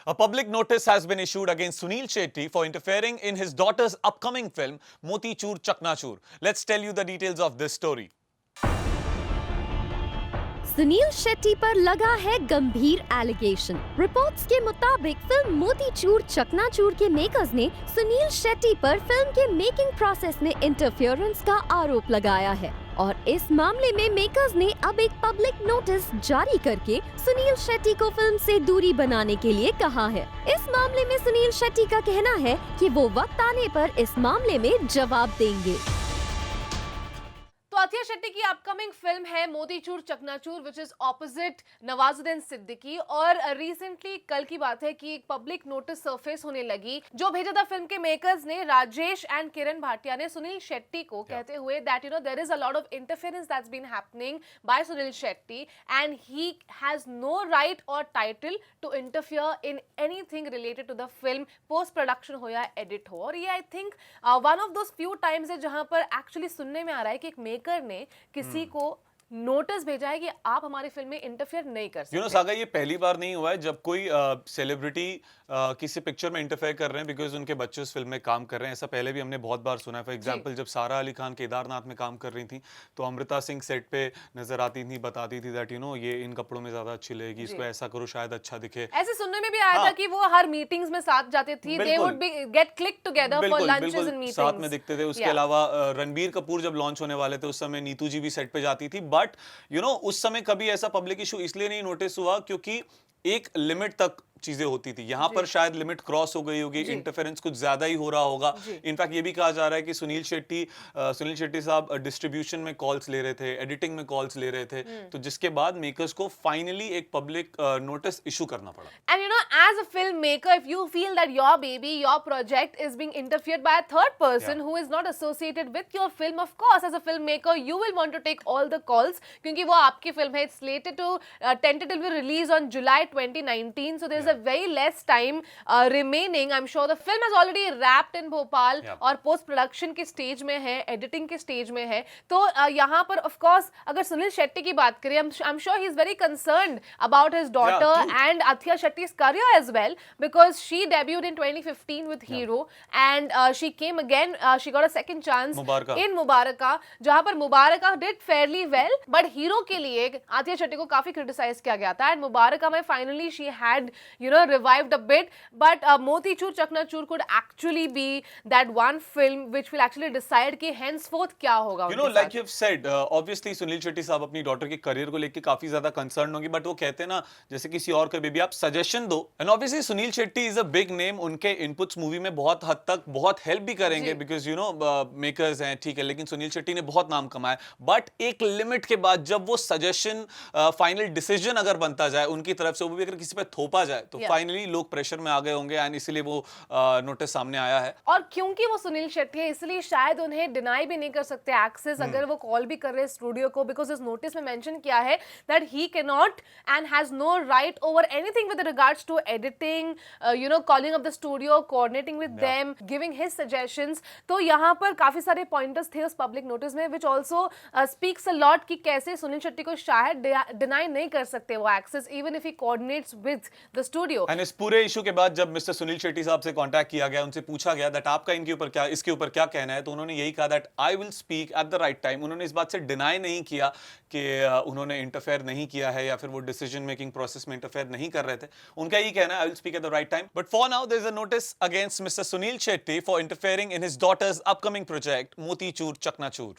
A public notice has been issued against Sunil Shetty for interfering in his daughter's upcoming film Moti Choor Chakna Choor. Let's tell you the details of this story. Sunil Shetty पर लगा है गंभीर allegation. Reports के मुताबिक film मोती चूर चकनाचूर के मेकर्स ने सुनील शेट्टी पर फिल्म के मेकिंग प्रोसेस में इंटरफेरेंस का आरोप लगाया है और इस मामले में मेकर्स ने अब एक पब्लिक नोटिस जारी करके सुनील शेट्टी को फिल्म से दूरी बनाने के लिए कहा है। इस मामले में सुनील शेट्टी का कहना है कि वो वक्त आने पर इस मामले में जवाब देंगे। तो अथिया शेट्टी की अपकमिंग फिल्म है मोती चूर चकनाचूर which is opposite Nawazuddin Siddiqui और रिसेंटली कल की बात है कि एक पब्लिक नोटिस सरफेस होने लगी जो भेजा था फिल्म के मेकर्स ने राजेश एंड किरण भाटिया ने सुनील शेट्टी को कहते हुए that there is a lot of interference that's been happening by Sunil Shetty and he has no right or title to interfere in anything related to the film post production हो या edit हो। और ये I think one of those few times है जहां पर actually सुनने में आ रहा है कि एक मेकर ने किसी को नोटिस भेजा है कि आप हमारी फिल्म में इंटरफेयर नहीं कर सकते। सागा ये पहली बार नहीं हुआ है जब कोई सेलिब्रिटी किसी पिक्चर में इंटरफेयर कर रहे हैं बिकॉज उनके बच्चे उस फिल्म में काम कर रहे हैं। ऐसा पहले भी हमने बहुत बार सुना है। फॉर एग्जांपल जब सारा अली खान केदारनाथ में काम कर रही थी तो अमृता सिंह सेट पे नजर आती थी, बताती थी दैट ये इन कपड़ों में ज्यादा अच्छी लगेगी, इसको ऐसा करो शायद अच्छा दिखे। ऐसे सुनने में भी आया था कि वो हर मीटिंग्स में साथ जाते थे, they would be get click together for lunches and meetings, साथ में दिखते थे। उसके अलावा रणबीर कपूर जब लॉन्च होने वाले थे उस समय नीतू जी भी सेट पे जाती थी। बट उस समय कभी ऐसा पब्लिक इशू इसलिए नहीं नोटिस हुआ क्योंकि एक लिमिट तक चीजें होती थी। यहाँ पर शायद लिमिट क्रॉस हो गई होगी, इंटरफेरेंस कुछ ज्यादा ही हो रहा होगा। इनफैक्ट ये भी कहा जा रहा है कि सुनील शेट्टी साहब डिस्ट्रीब्यूशन में कॉल्स ले रहे थे, एडिटिंग में कॉल्स ले रहे थे, तो जिसके बाद मेकर्स को फाइनली एक पब्लिक नोटिस इशू करना पड़ा। And as a filmmaker, if you feel that your baby, your project is being interfered by a third person who is not associated with your film, of course as a filmmaker you will want to take all the calls क्योंकि वो आपकी film है। It's slated to tentatively release on July 2019, so there's a very less time remaining. I'm sure the film has already wrapped in Bhopal और post production के stage में है, editing के stage में है। तो यहाँ पर of course अगर सुनील शेट्टी की बात करें, I'm sure he's very concerned about his daughter and Athia Shetty's career as well because she debuted in 2015 with Hero and she came again, she got a second chance in Mubaraka जहाँ पर Mubaraka did fairly well, but Hero के लिए Athia Shetty को काफी criticize किया गया था and Mubaraka में finally she had revived a bit, but Moti Choor Chakna-Choor could actually be that one film which will actually decide कि henceforth क्या होगा। like you've said, obviously Sunil Shetty साहब अपनी डॉटर के करियर को लेकर काफी ज्यादा कंसर्न होंगे, बट वो कहते हैं ना जैसे किसी और का बेबी आप सजेशन दो। And obviously Sunil Shetty is a big name, उनके इनपुट्स मूवी में बहुत हद तक बहुत हेल्प भी करेंगे बिकॉज मेकर्स हैं, ठीक है, लेकिन सुनील शेट्टी ने बहुत नाम कमाया। बट एक लिमिट के बाद जब वो सजेशन फाइनल डिसीजन अगर बनता जाए उनकी तरफ से, वो भी अगर किसी पे थोपा जाए तो फाइनली लोग प्रेशर में आ गए होंगे एंड इसीलिए वो नोटिस सामने आया है। और क्योंकि वो सुनील शेट्टी है इसलिए शायद उन्हें डिनाई भी नहीं कर सकते एक्सेस अगर वो कॉल भी कर रहे हैं स्टूडियो को, बिकॉज इस नोटिस में मेंशन किया है that he can not and has no right over anything with regards to editing, calling up the studio, coordinating with them, giving his suggestions। तो यहाँ पर काफी सारे पॉइंटर्स थे उस पब्लिक नोटिस में which also speaks a lot कि कैसे सुनील शेट्टी को शायद डिनाई नहीं कर सकते वो access even if he coordinates with the studio। And इस पूरे इशू के बाद जब मिस्टर सुनील शेट्टी साहब से कांटेक्ट किया गया, उनसे पूछा गया दैट आपका इसके ऊपर क्या कहना है, तो उन्होंने यही कहा that I will speak at the right time. उन्होंने इस बात से डिनाई नहीं किया कि उन्होंने इंटरफेयर नहीं किया है या फिर वो डिसीजन मेकिंग प्रोसेस में इंटरफेयर नहीं कर रहे थे। उनका यही कहना है I will speak at the right time. But for now, there is a notice against Mr. Sunil Shetty for interfering in his daughter's upcoming project, Moti Choor Chakna Choor.